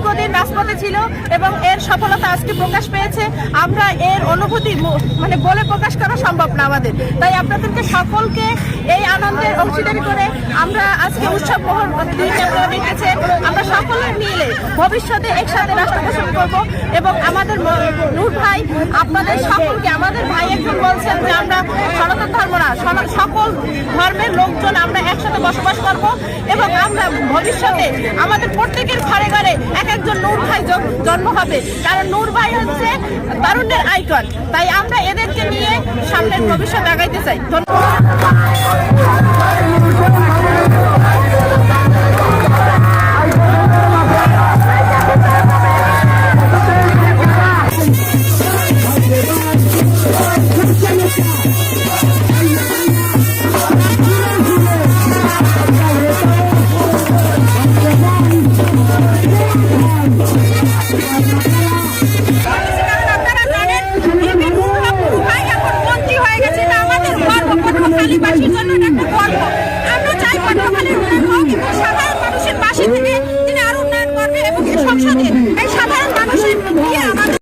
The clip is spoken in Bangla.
দীর্ঘদিন রাজপথে ছিল এবং এর সফলতা আজকে প্রকাশ পেয়েছে। আমরা এর অনুভূতি মানে বলে প্রকাশ করা সম্ভব না আমাদের। তাই আপনাদেরকে সকলকে এই আনন্দের অংশীদারি করে আমরা আজকে উৎসব দিন আপনারা দেখেছেন, আমরা সকলে মিলে ভবিষ্যতে একসাথে রাষ্ট্র গঠন করব। এবং আমাদের নূর ভাই আপনাদের সকলকে, আমাদের ভাই একজন বলছেন যে আমরা সনাতন ধর্ম না, সকল ধর্মের লোকজন আমরা একসাথে বসবাস করব এবং আমরা ভবিষ্যতে আমাদের প্রত্যেকের ঘরে ঘরে এক একজন নূর ভাই জন্ম হবে। কারণ নূর ভাই হচ্ছে তারুণ্যের আইকন। তাই আমরা এদেরকে নিয়ে সামনের ভবিষ্যৎ আগাইতে চাই। আমরা চাই পটুয়াখালীর উন্নয়ন হোক এবং সাধারণ মানুষের পাশে থেকে তিনি আরো উন্নয়ন করবে এবং সংসদে